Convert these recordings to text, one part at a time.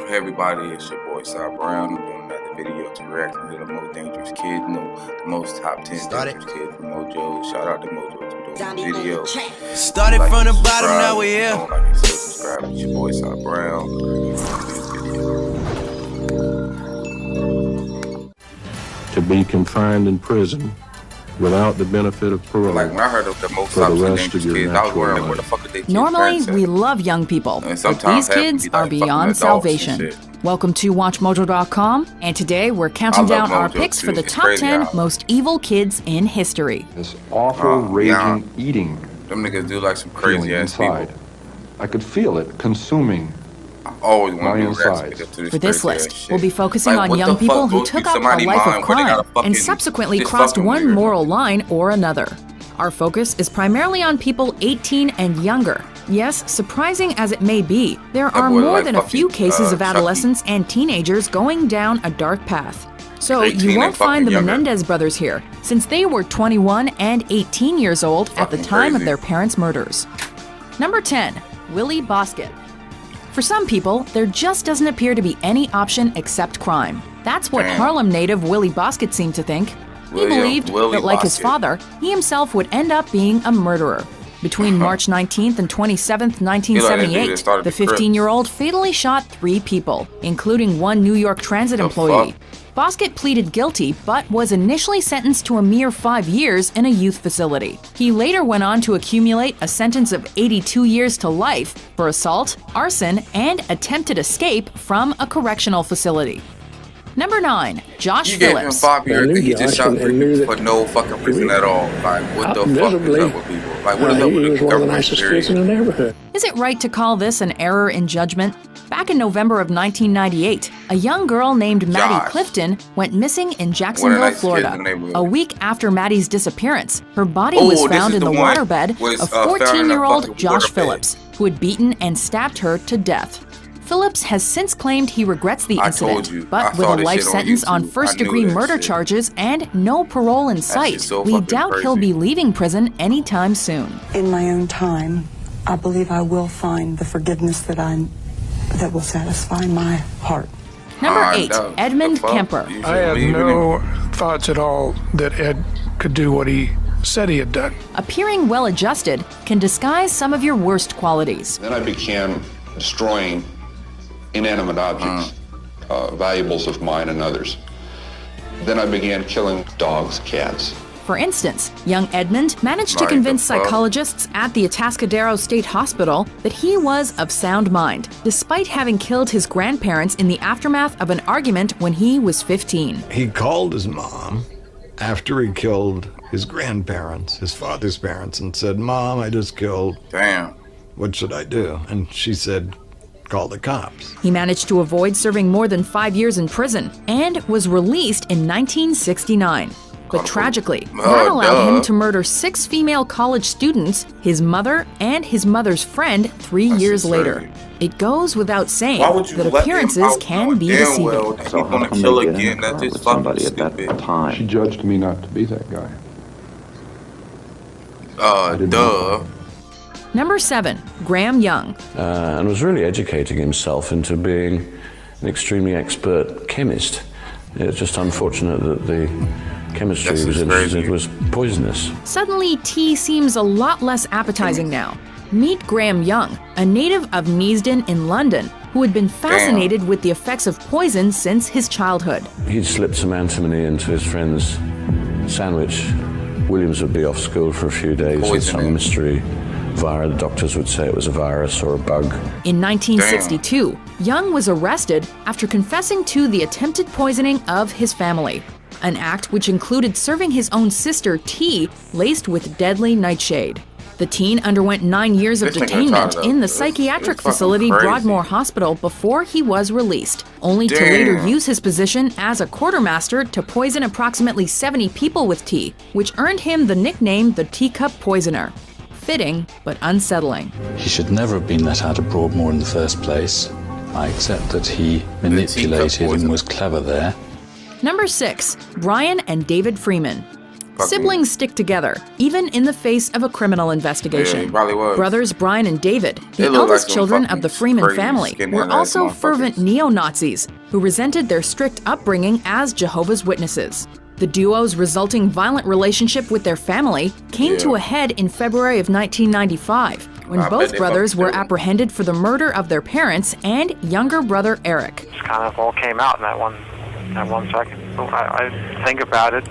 Hey everybody, it's your boy Cy Brown. I'm doing another video to react to the most dangerous kid, the most top 10 dangerous kids from Mojo. Shout out to Mojo for doing the video. Started from the bottom, now we're here. Don't like and subscribe. It's your boy Cy Brown. To be confined in prison without the benefit of parole. Like when I heard of the most top 10 dangerous kids, I was wondering where the fuck are they kids? Normally, we love young people, but these kids are beyond salvation. Welcome to WatchMojo.com, and today we're counting down our picks for the top 10 most evil kids in history. This awful, raging, eating. Them niggas do like some crazy ass inside. people. I could feel it consuming. Always want my to insides. For this list, we'll be focusing on young people who took up a life of crime and subsequently crossed one moral line or another. Our focus is primarily on people 18 and younger. Yes, surprising as it may be, there are more than a few cases of adolescents and teenagers going down a dark path. So you won't find the Menendez brothers here, since they were 21 and 18 years old at the time of their parents' murders. Number 10. Willie Bosket. For some people, there just doesn't appear to be any option except crime. That's what Harlem native Willie Bosket seemed to think. He believed that, like his father, he himself would end up being a murderer. Between March 19th and 27th, 1978, the 15-year-old fatally shot 3 people, including one New York Transit employee. Bosket pleaded guilty, but was initially sentenced to a mere 5 years in a youth facility. He later went on to accumulate a sentence of 82 years to life for assault, arson, and attempted escape from a correctional facility. Number 9. Josh You Phillips. gave him 5 years and he just shot 3 people for no fucking reason at all. Like, what the fuck is up with people? Like, what is up with the government, period? Is it right to call this an error in judgment? Back in November of 1998, a young girl named Maddie Clifton went missing in Jacksonville, Florida. A week after Maddie's disappearance, her body was found in the waterbed of 14-year-old Josh Phillips, who had beaten and stabbed her to death. Phillips has since claimed he regrets the incident, but with a life sentence on first-degree murder charges and no parole in sight, we doubt he'll be leaving prison anytime soon. In my own time, I believe I will find the forgiveness that will satisfy my heart. Number 8. Edmund Kemper. I had no thoughts at all that Ed could do what he said he had done. Appearing well-adjusted can disguise some of your worst qualities. Then I began destroying inanimate objects, valuables of mine and others. Then I began killing dogs, cats. For instance, young Edmund managed to convince psychologists at the Atascadero State Hospital that he was of sound mind, despite having killed his grandparents in the aftermath of an argument when he was 15. He called his mom after he killed his grandparents, his father's parents, and said, "Mom, I just killed. Damn. What should I do?" And she said, "Call the cops." He managed to avoid serving more than 5 years in prison and was released in 1969. But tragically, that allowed him to murder 6 female college students, his mother, and his mother's friend 3 years later. It goes without saying that appearances can be deceiving. So gonna kill again, that's just fucking stupid. She judged me not to be that guy. Duh. Number 7. Graham Young. And was really educating himself into being an extremely expert chemist. It's just unfortunate that the chemistry he was interested was poisonous. Suddenly, tea seems a lot less appetizing now. Meet Graham Young, a native of Neasden in London, who had been fascinated with the effects of poison since his childhood. He'd slipped some antimony into his friend's sandwich. Williams would be off school for a few days with some mystery virus. The doctors would say it was a virus or a bug. In 1962, Young was arrested after confessing to the attempted poisoning of his family, an act which included serving his own sister tea laced with deadly nightshade. The teen underwent 9 years of detainment in the psychiatric facility Broadmoor Hospital before he was released, only to later use his position as a quartermaster to poison approximately 70 people with tea, which earned him the nickname the Teacup Poisoner. Fitting, but unsettling. He should never have been let out of Broadmoor in the first place. I accept that he manipulated and was clever there. Number 6. Brian and David Freeman. Siblings stick together, even in the face of a criminal investigation. Yeah, he probably was. Brothers Brian and David, the eldest children of the Freeman family, were also fervent neo-Nazis who resented their strict upbringing as Jehovah's Witnesses. The duo's resulting violent relationship with their family came to a head in February of 1995, when both brothers were apprehended for the murder of their parents and younger brother Eric. It kind of all came out in that one second. So I think about it.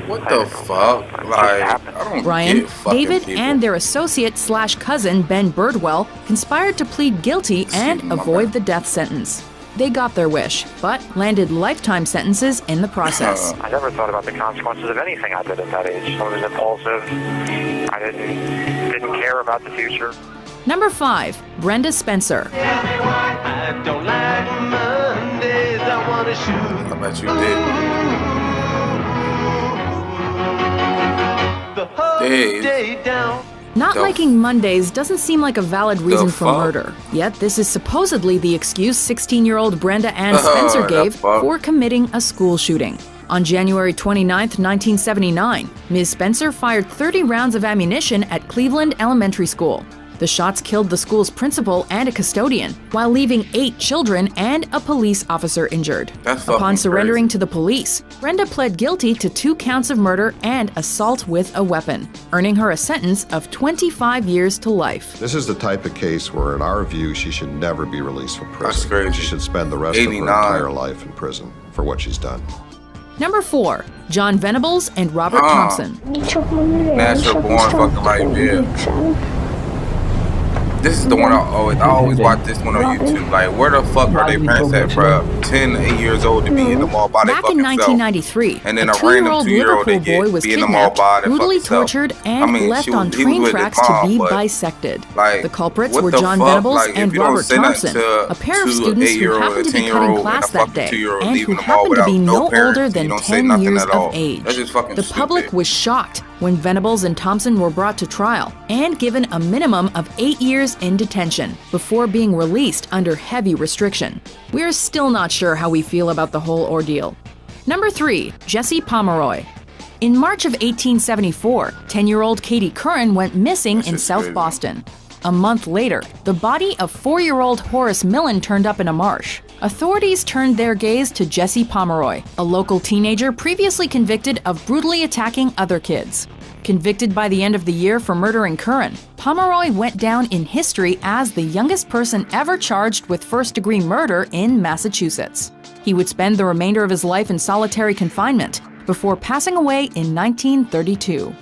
What the fuck? Like, I don't Brian, get fucking David, people. and their associate/cousin Ben Birdwell conspired to plead guilty and avoid the death sentence. They got their wish, but landed lifetime sentences in the process. I never thought about the consequences of anything I did at that age. I was impulsive. I didn't care about the future. Number 5, Brenda Spencer. I bet you did. Not liking Mondays doesn't seem like a valid reason for murder. Yet this is supposedly the excuse 16-year-old Brenda Ann Spencer gave for committing a school shooting. On January 29, 1979, Ms. Spencer fired 30 rounds of ammunition at Cleveland Elementary School. The shots killed the school's principal and a custodian, while leaving 8 children and a police officer injured. Upon surrendering to the police, Brenda pled guilty to 2 counts of murder and assault with a weapon, earning her a sentence of 25 years to life. This is the type of case where, in our view, she should never be released from prison. That's crazy. She should spend the rest of her entire life in prison for what she's done. Number 4, John Venables and Robert Thompson. Natural born fucking life, yeah. This is the one I always watch this one on YouTube. Like, where the fuck are their parents at, bro? 10, 8 years old to be in the mall by their fucking self. Back in 1993, and then a 2-year-old Liverpool boy was kidnapped, brutally tortured, and left on train tracks to be bisected. The culprits were John Venables and Robert Thompson, a pair of students who happened to be cutting class that day, and who happened to be no older than 10 years of age. The public was shocked when Venables and Thompson were brought to trial and given a minimum of 8 years in detention before being released under heavy restriction. We're still not sure how we feel about the whole ordeal. Number 3, Jesse Pomeroy. In March of 1874, 10-year-old Katie Curran went missing in South Boston. A month later, the body of 4-year-old Horace Millen turned up in a marsh. Authorities turned their gaze to Jesse Pomeroy, a local teenager previously convicted of brutally attacking other kids. Convicted by the end of the year for murdering Curran, Pomeroy went down in history as the youngest person ever charged with first-degree murder in Massachusetts. He would spend the remainder of his life in solitary confinement before passing away in 1932.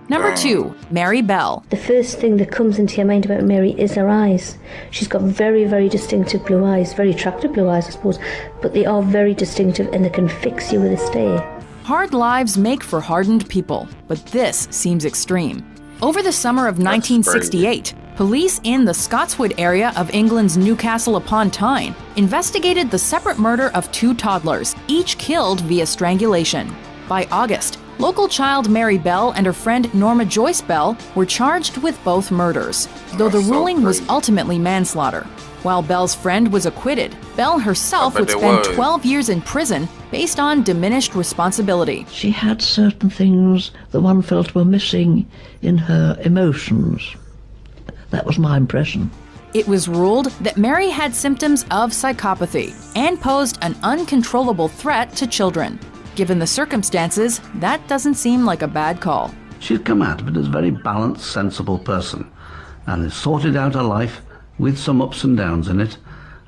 Number 2, Mary Bell. The first thing that comes into your mind about Mary is her eyes. She's got very, very distinctive blue eyes, very attractive blue eyes, I suppose, but they are very distinctive and they can fix you with a stare. Hard lives make for hardened people, but this seems extreme. Over the summer of 1968, police in the Scotswood area of England's Newcastle upon Tyne investigated the separate murder of 2 toddlers, each killed via strangulation. By August, local child Mary Bell and her friend Norma Joyce Bell were charged with both murders, though the ruling was ultimately manslaughter. While Bell's friend was acquitted, Bell herself would spend 12 years in prison based on diminished responsibility. She had certain things that one felt were missing in her emotions. That was my impression. It was ruled that Mary had symptoms of psychopathy and posed an uncontrollable threat to children. Given the circumstances, that doesn't seem like a bad call. She'd come out of it as a very balanced, sensible person and has sorted out her life with some ups and downs in it,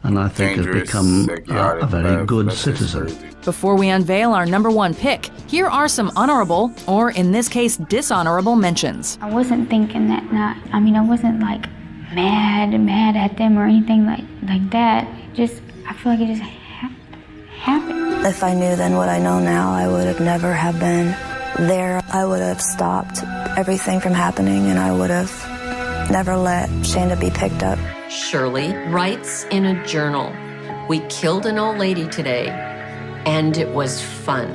and I think has become a very good citizen. Before we unveil our number 1 pick, here are some honorable, or in this case, dishonorable mentions. I wasn't thinking that night. I wasn't like mad at them or anything like that. I feel like it just happened. If I knew then what I know now, I would have never have been there. I would have stopped everything from happening, and I would have never let Shanda be picked up. Shirley writes in a journal, "We killed an old lady today, and it was fun."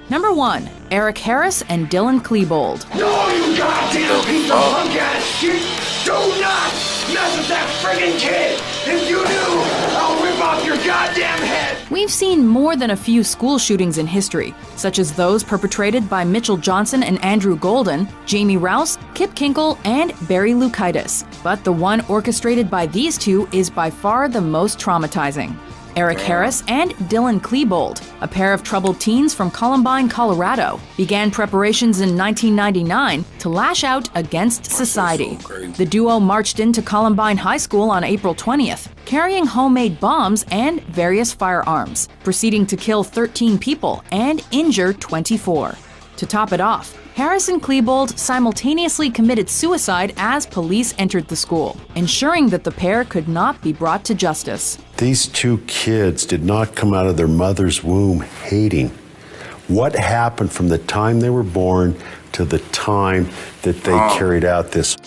Number 1, Eric Harris and Dylan Klebold. No, you goddamn piece of punk-ass shit! Do not mess with that friggin' kid! If you do, I'll rip off your goddamn head! We've seen more than a few school shootings in history, such as those perpetrated by Mitchell Johnson and Andrew Golden, Jamie Rouse, Kip Kinkle, and Barry Lukaitis. But the one orchestrated by these two is by far the most traumatizing. Eric Harris and Dylan Klebold, a pair of troubled teens from Columbine, Colorado, began preparations in 1999 to lash out against society. The duo marched into Columbine High School on April 20th, carrying homemade bombs and various firearms, proceeding to kill 13 people and injure 24. To top it off, Harris and Klebold simultaneously committed suicide as police entered the school, ensuring that the pair could not be brought to justice. These two kids did not come out of their mother's womb hating. What happened from the time they were born to the time that they carried out this?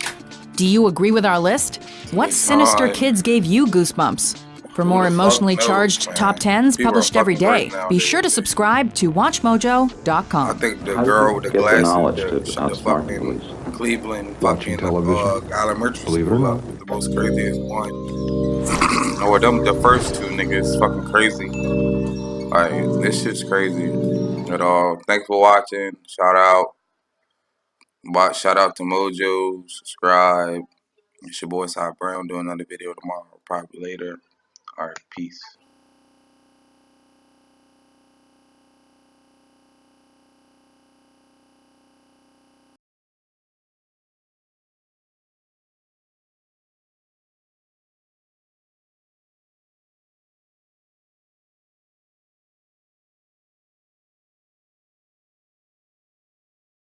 Do you agree with our list? What sinister kids gave you goosebumps? For more emotionally charged top 10s published every day, be sure to subscribe to WatchMojo.com. I think the girl with the glasses, the fucking Cleveland, fucking Alan Richards, believe it or not, the most craziest one. Or them, the first two niggas, fucking crazy. Like, this shit's crazy at all. Thanks for watching. Shout out to Mojo. Subscribe. It's your boy Cy Brown. Do another video tomorrow, probably later. All right, peace.